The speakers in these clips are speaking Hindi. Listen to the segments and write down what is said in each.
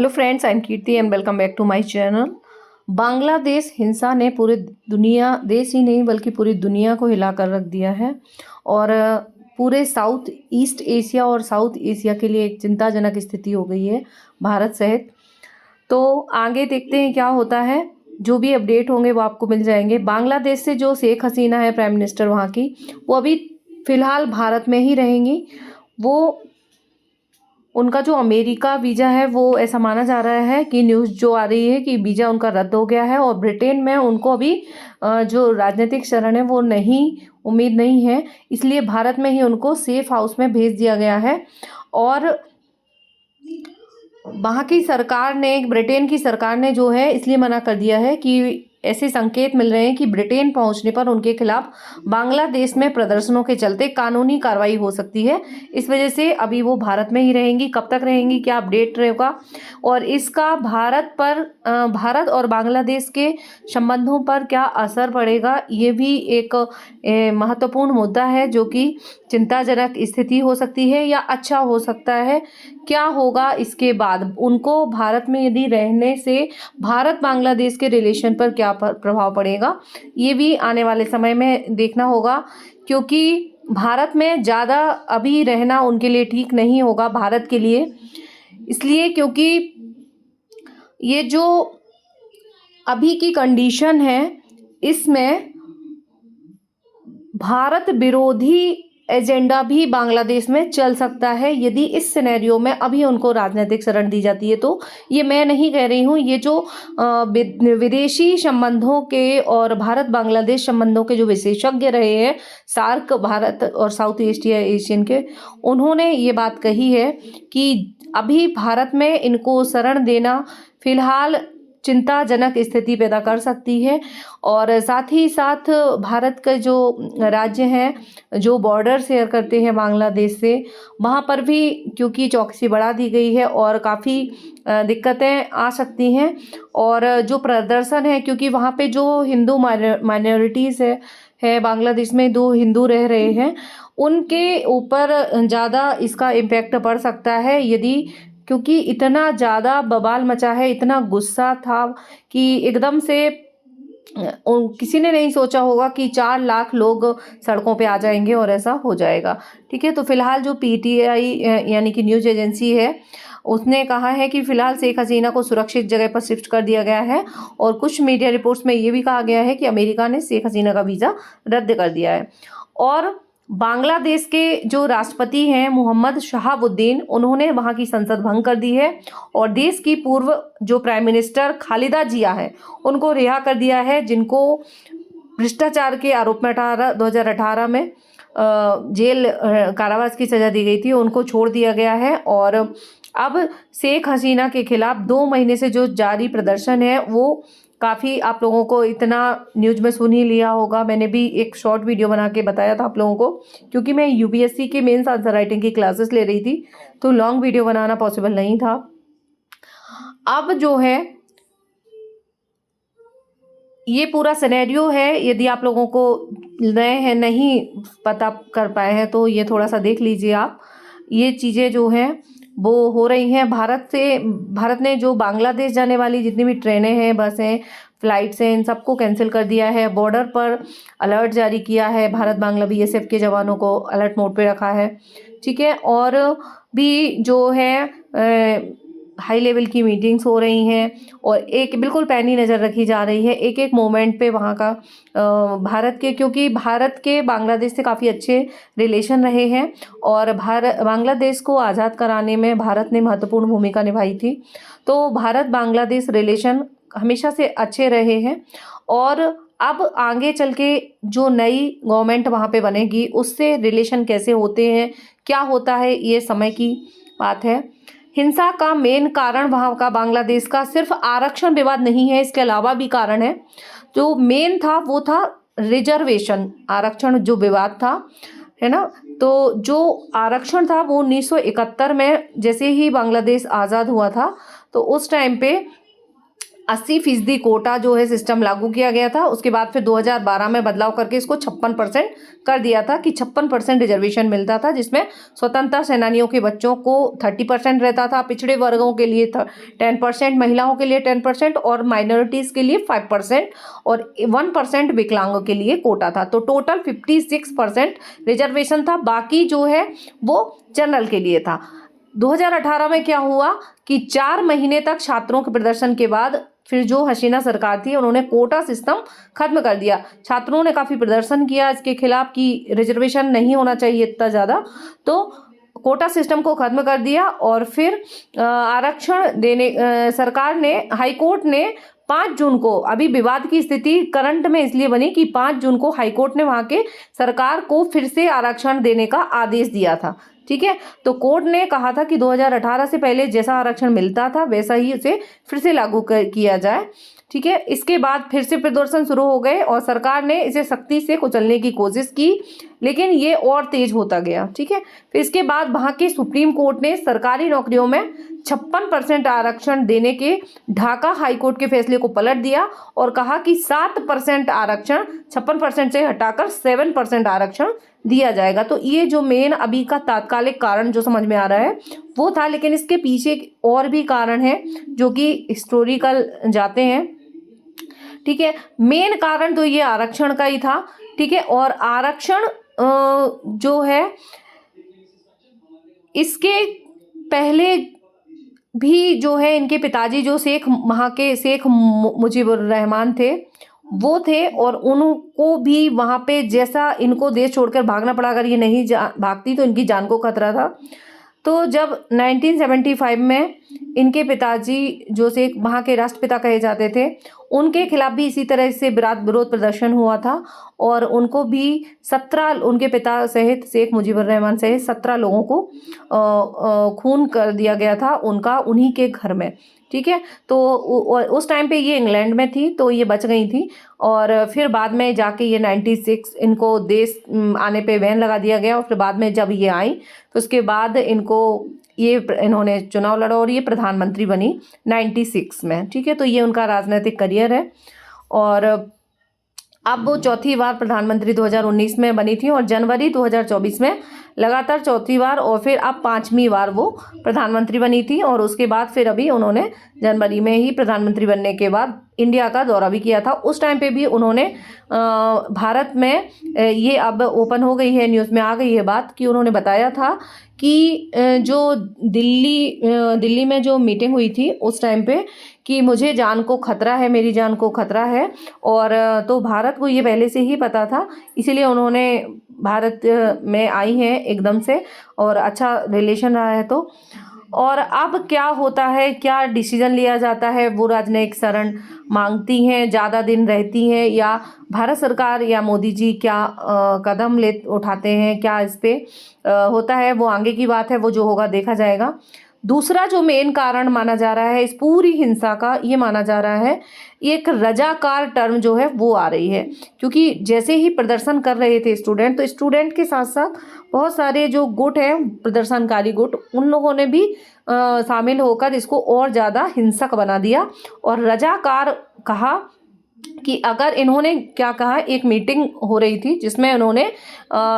Hello friends, I am Kirti and welcome back to my channel. Bangladesh हिंसा ने पूरे दुनिया, देश ही नहीं बल्कि पूरी दुनिया को हिला कर रख दिया है और पूरे साउथ ईस्ट एशिया और साउथ एशिया के लिए एक चिंताजनक स्थिति हो गई है, भारत सहित। तो आगे देखते हैं क्या होता है। जो भी अपडेट होंगे वो आपको मिल जाएंगे। बांग्लादेश से जो शेख हसीना है प्राइम मिनिस्टर वहाँ की, वो अभी फ़िलहाल भारत में ही रहेंगी। वो उनका जो अमेरिका वीज़ा है वो ऐसा माना जा रहा है कि न्यूज़ जो आ रही है कि वीज़ा उनका रद्द हो गया है और ब्रिटेन में उनको अभी जो राजनीतिक शरण है वो नहीं, उम्मीद नहीं है, इसलिए भारत में ही उनको सेफ हाउस में भेज दिया गया है। और वहाँ की सरकार ने, ब्रिटेन की सरकार ने जो है इसलिए मना कर दिया है कि ऐसे संकेत मिल रहे हैं कि ब्रिटेन पहुंचने पर उनके खिलाफ बांग्लादेश में प्रदर्शनों के चलते कानूनी कार्रवाई हो सकती है। इस वजह से अभी वो भारत में ही रहेंगी। कब तक रहेंगी, क्या अपडेट रहेगा और इसका भारत और बांग्लादेश के संबंधों पर क्या असर पड़ेगा, ये भी एक महत्वपूर्ण मुद्दा है जो कि चिंताजनक स्थिति हो सकती है या अच्छा हो सकता है। क्या होगा इसके बाद, उनको भारत में यदि रहने से भारत बांग्लादेश के रिलेशन पर क्या प्रभाव पड़ेगा, ये भी आने वाले समय में देखना होगा। क्योंकि भारत में ज़्यादा अभी रहना उनके लिए ठीक नहीं होगा, भारत के लिए, इसलिए क्योंकि ये जो अभी की कंडीशन है इसमें भारत विरोधी एजेंडा भी बांग्लादेश में चल सकता है यदि इस सिनेरियो में अभी उनको राजनीतिक शरण दी जाती है। तो ये मैं नहीं कह रही हूँ, ये जो विदेशी संबंधों के और भारत बांग्लादेश संबंधों के जो विशेषज्ञ रहे हैं, सार्क भारत और साउथ एशियन के, उन्होंने ये बात कही है कि अभी भारत में इनको शरण देना फिलहाल चिंताजनक स्थिति पैदा कर सकती है। और साथ ही साथ भारत के जो राज्य हैं जो बॉर्डर शेयर करते हैं बांग्लादेश से, वहाँ पर भी क्योंकि चौकसी बढ़ा दी गई है और काफ़ी दिक्कतें आ सकती हैं। और जो प्रदर्शन है, क्योंकि वहाँ पे जो हिंदू माइनॉरिटीज़ है बांग्लादेश में, 2 हिंदू रह रहे हैं, उनके ऊपर ज़्यादा इसका इम्पैक्ट पड़ सकता है यदि, क्योंकि इतना ज़्यादा बवाल मचा है, इतना गुस्सा था कि एकदम से किसी ने नहीं सोचा होगा कि 4 लाख लोग सड़कों पे आ जाएंगे और ऐसा हो जाएगा। ठीक है, तो फिलहाल जो पीटीआई यानी कि न्यूज़ एजेंसी है, उसने कहा है कि फिलहाल शेख हसीना को सुरक्षित जगह पर शिफ्ट कर दिया गया है। और कुछ मीडिया रिपोर्ट्स में ये भी कहा गया है कि अमेरिका ने शेख हसीना का वीज़ा रद्द कर दिया है। और बांग्लादेश के जो राष्ट्रपति हैं मोहम्मद शहाबुद्दीन, उन्होंने वहाँ की संसद भंग कर दी है और देश की पूर्व जो प्राइम मिनिस्टर खालिदा जिया है उनको रिहा कर दिया है, जिनको भ्रष्टाचार के आरोप में 2018 में जेल कारावास की सज़ा दी गई थी, उनको छोड़ दिया गया है। और अब शेख हसीना के खिलाफ 2 महीने से जो जारी प्रदर्शन है वो काफ़ी, आप लोगों को इतना न्यूज़ में सुन ही लिया होगा। मैंने भी एक शॉर्ट वीडियो बना के बताया था आप लोगों को, क्योंकि मैं यूपीएससी के मेंस आंसर राइटिंग की क्लासेस ले रही थी तो लॉन्ग वीडियो बनाना पॉसिबल नहीं था। अब जो है ये पूरा सिनेरियो है, यदि आप लोगों को नए हैं, नहीं पता कर पाए हैं, तो ये थोड़ा सा देख लीजिए आप। ये चीज़ें जो हैं वो हो रही हैं। भारत ने जो बांग्लादेश जाने वाली जितनी भी ट्रेनें हैं, बसें, फ्लाइट्स हैं, इन सबको कैंसिल कर दिया है। बॉर्डर पर अलर्ट जारी किया है, भारत बांग्ला बीएसएफ के जवानों को अलर्ट मोड पे रखा है। ठीक है, और भी जो है हाई लेवल की मीटिंग्स हो रही हैं और एक बिल्कुल पैनी नज़र रखी जा रही है एक एक मोमेंट पे वहाँ का भारत के, क्योंकि भारत के बांग्लादेश से काफ़ी अच्छे रिलेशन रहे हैं और बांग्लादेश को आज़ाद कराने में भारत ने महत्वपूर्ण भूमिका निभाई थी। तो भारत बांग्लादेश रिलेशन हमेशा से अच्छे रहे हैं और अब आगे चल के जो नई गवर्नमेंट वहाँ पे बनेगी उससे रिलेशन कैसे होते हैं, क्या होता है, ये समय की बात है। हिंसा का मेन कारण वहाँ का बांग्लादेश का सिर्फ आरक्षण विवाद नहीं है, इसके अलावा भी कारण है। जो मेन था वो था रिजर्वेशन, आरक्षण जो विवाद था, है ना। तो जो आरक्षण था वो 1971 में जैसे ही बांग्लादेश आज़ाद हुआ था तो उस टाइम पे 80% कोटा जो है सिस्टम लागू किया गया था। उसके बाद फिर 2012 में बदलाव करके इसको 56% कर दिया था कि 56% रिजर्वेशन मिलता था, जिसमें स्वतंत्रता सेनानियों के बच्चों को 30% रहता था, पिछड़े वर्गों के लिए 10%, महिलाओं के लिए 10% और माइनॉरिटीज़ के लिए 5% और 1% विकलांगों के लिए कोटा था। तो टोटल 56% रिजर्वेशन था, बाकी जो है वो जनरल के लिए था। 2018 में क्या हुआ कि 4 महीने तक छात्रों के प्रदर्शन के बाद फिर जो हसीना सरकार थी उन्होंने कोटा सिस्टम खत्म कर दिया। छात्रों ने काफ़ी प्रदर्शन किया इसके खिलाफ कि रिजर्वेशन नहीं होना चाहिए इतना ज़्यादा, तो कोटा सिस्टम को खत्म कर दिया और फिर आरक्षण देने सरकार ने, हाई कोर्ट ने 5 जून को, अभी विवाद की स्थिति करंट में इसलिए बनी कि 5 जून को हाई कोर्ट ने वहाँ के सरकार को फिर से आरक्षण देने का आदेश दिया था। ठीक है, तो कोर्ट ने कहा था कि 2018 से पहले जैसा आरक्षण मिलता था वैसा ही उसे फिर से लागू किया जाए। ठीक है, इसके बाद फिर से प्रदर्शन शुरू हो गए और सरकार ने इसे सख्ती से कुचलने की कोशिश की, लेकिन ये और तेज होता गया। ठीक है, फिर इसके बाद वहाँ के सुप्रीम कोर्ट ने सरकारी नौकरियों में 56% आरक्षण देने के ढाका हाई कोर्ट के फैसले को पलट दिया और कहा कि 7% आरक्षण 56% से हटाकर 7% आरक्षण दिया जाएगा। तो ये जो मेन अभी का तात्कालिक कारण जो समझ में आ रहा है वो था, लेकिन इसके पीछे और भी कारण है जो कि हिस्टोरिकल जाते हैं। ठीक है, मेन कारण तो ये आरक्षण का ही था। ठीक है, और आरक्षण जो है इसके पहले भी जो है इनके पिताजी जो वहाँ के शेख मुजीबुर रहमान थे वो थे और उनको भी वहाँ पे जैसा इनको देश छोड़कर भागना पड़ा, अगर ये नहीं भागती तो इनकी जान को खतरा था। तो जब 1975 में इनके पिताजी जो शेख वहाँ के राष्ट्रपिता कहे जाते थे उनके खिलाफ भी इसी तरह से विरोध प्रदर्शन हुआ था और उनको भी 17, उनके पिता सहित शेख मुजीबुर रहमान सहित 17 लोगों को खून कर दिया गया था उनका उन्हीं के घर में। ठीक है, तो उस टाइम पे ये इंग्लैंड में थी तो ये बच गई थी और फिर बाद में जाके ये 96 इनको देश आने पे बैन लगा दिया गया और फिर बाद में जब ये आई तो उसके बाद इन्होंने चुनाव लड़ा और ये प्रधानमंत्री बनी 96 में। ठीक है, तो ये उनका राजनीतिक करियर है और अब वो चौथी बार प्रधानमंत्री 2019 में बनी थी और जनवरी 2024 में लगातार चौथी बार और फिर अब 5वीं बार वो प्रधानमंत्री बनी थी और उसके बाद फिर अभी उन्होंने जनवरी में ही प्रधानमंत्री बनने के बाद इंडिया का दौरा भी किया था। उस टाइम पे भी उन्होंने भारत में ये अब ओपन हो गई है, न्यूज़ में आ गई है बात कि उन्होंने बताया था कि जो दिल्ली में जो मीटिंग हुई थी उस टाइम पे कि मुझे जान को खतरा है, मेरी जान को खतरा है और तो भारत को ये पहले से ही पता था, इसीलिए उन्होंने भारत में आई हैं एकदम से और अच्छा रिलेशन रहा है। तो और अब क्या होता है, क्या डिसीजन लिया जाता है, वो राजनयिक शरण मांगती हैं, ज़्यादा दिन रहती हैं या भारत सरकार या मोदी जी क्या कदम उठाते हैं, क्या इस पे होता है, वो आगे की बात है, वो जो होगा देखा जाएगा। दूसरा जो मेन कारण माना जा रहा है इस पूरी हिंसा का, ये माना जा रहा है एक रजाकार टर्म जो है वो आ रही है, क्योंकि जैसे ही प्रदर्शन कर रहे थे स्टूडेंट, तो स्टूडेंट के साथ साथ बहुत सारे जो गुट हैं प्रदर्शनकारी गुट, उन लोगों ने भी शामिल होकर इसको और ज़्यादा हिंसक बना दिया और रजाकार कहा कि अगर इन्होंने क्या कहा, एक मीटिंग हो रही थी जिसमें उन्होंने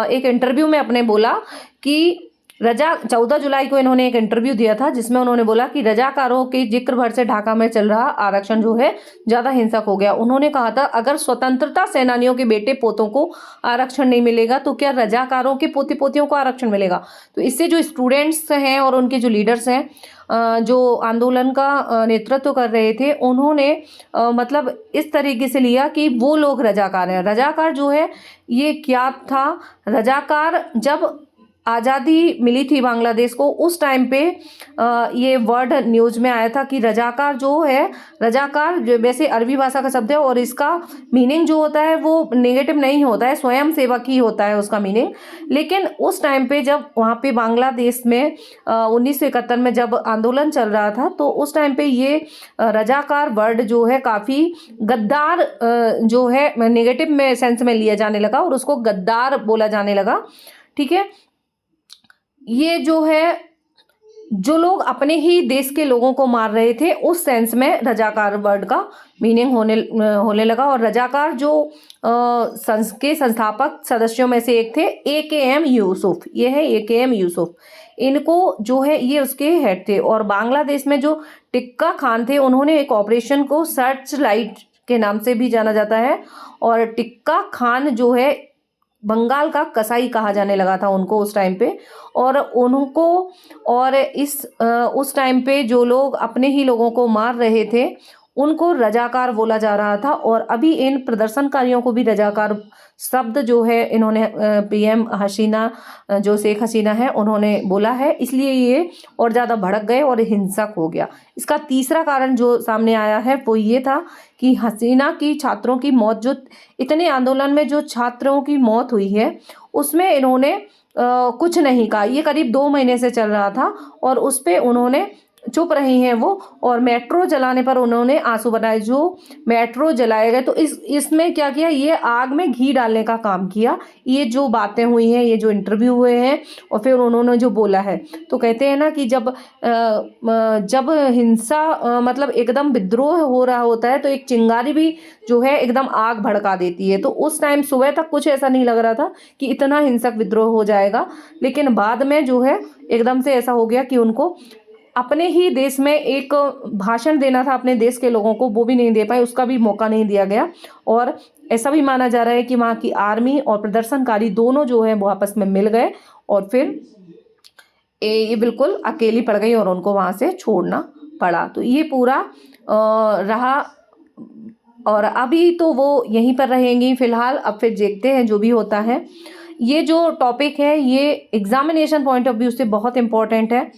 एक इंटरव्यू में अपने बोला कि 14 जुलाई को इन्होंने एक इंटरव्यू दिया था जिसमें उन्होंने बोला कि रजाकारों के जिक्र भर से ढाका में चल रहा आरक्षण जो है ज़्यादा हिंसक हो गया। उन्होंने कहा था अगर स्वतंत्रता सेनानियों के बेटे पोतों को आरक्षण नहीं मिलेगा तो क्या रजाकारों के पोते पोतियों को आरक्षण मिलेगा। तो इससे जो स्टूडेंट्स हैं और उनके जो लीडर्स हैं जो आंदोलन का नेतृत्व कर रहे थे, उन्होंने मतलब इस तरीके से लिया कि वो लोग रजाकार हैं। रजाकार जो है ये क्या था, रजाकार जब आज़ादी मिली थी बांग्लादेश को उस टाइम पे ये वर्ड न्यूज़ में आया था कि रजाकार जो है, रजाकार जो वैसे अरबी भाषा का शब्द है और इसका मीनिंग जो होता है वो नेगेटिव नहीं होता है, स्वयं सेवक ही होता है उसका मीनिंग। लेकिन उस टाइम पे जब वहाँ पे बांग्लादेश में 1971 में जब आंदोलन चल रहा था तो उस टाइम पे ये रजाकार वर्ड जो है काफ़ी गद्दार जो है नेगेटिव में सेंस में लिया जाने लगा और उसको गद्दार बोला जाने लगा। ठीक है, ये जो है जो लोग अपने ही देश के लोगों को मार रहे थे, उस सेंस में रजाकार वर्ड का मीनिंग होने लगा। और रजाकार जो के संस्थापक सदस्यों में से एक थे AKM यूसुफ, ये है AKM यूसुफ। इनको जो है ये उसके हेड थे। और बांग्लादेश में जो टिक्का खान थे, उन्होंने एक ऑपरेशन को सर्च लाइट के नाम से भी जाना जाता है। और टिक्का खान जो है बंगाल का कसाई कहा जाने लगा था उनको उस टाइम पे। और उनको और उस टाइम पे जो लोग अपने ही लोगों को मार रहे थे उनको रजाकार बोला जा रहा था। और अभी इन प्रदर्शनकारियों को भी रजाकार शब्द जो है इन्होंने PM हसीना जो शेख हसीना है उन्होंने बोला है, इसलिए ये और ज़्यादा भड़क गए और हिंसक हो गया। इसका तीसरा कारण जो सामने आया है वो ये था कि हसीना की छात्रों की मौत, जो इतने आंदोलन में जो छात्रों की मौत हुई है उसमें इन्होंने कुछ नहीं कहा। ये करीब 2 महीने से चल रहा था और उस पे उन्होंने चुप रही हैं वो। और मेट्रो जलाने पर उन्होंने आंसू बनाए। जो मेट्रो जलाए गए तो इसमें क्या किया, ये आग में घी डालने का काम किया। ये जो बातें हुई हैं, ये जो इंटरव्यू हुए हैं और फिर उन्होंने जो बोला है, तो कहते हैं ना कि जब हिंसा मतलब एकदम विद्रोह हो रहा होता है तो एक चिंगारी भी जो है एकदम आग भड़का देती है। तो उस टाइम सुबह तक कुछ ऐसा नहीं लग रहा था कि इतना हिंसक विद्रोह हो जाएगा, लेकिन बाद में जो है एकदम से ऐसा हो गया कि उनको अपने ही देश में एक भाषण देना था अपने देश के लोगों को, वो भी नहीं दे पाए, उसका भी मौका नहीं दिया गया। और ऐसा भी माना जा रहा है कि वहाँ की आर्मी और प्रदर्शनकारी दोनों जो है वो आपस में मिल गए और फिर ये बिल्कुल अकेली पड़ गई और उनको वहाँ से छोड़ना पड़ा। तो ये पूरा रहा। और अभी तो वो यहीं पर रहेंगी फ़िलहाल, अब फिर देखते हैं जो भी होता है। ये जो टॉपिक है ये एग्जामिनेशन पॉइंट ऑफ व्यू से बहुत इम्पोर्टेंट है।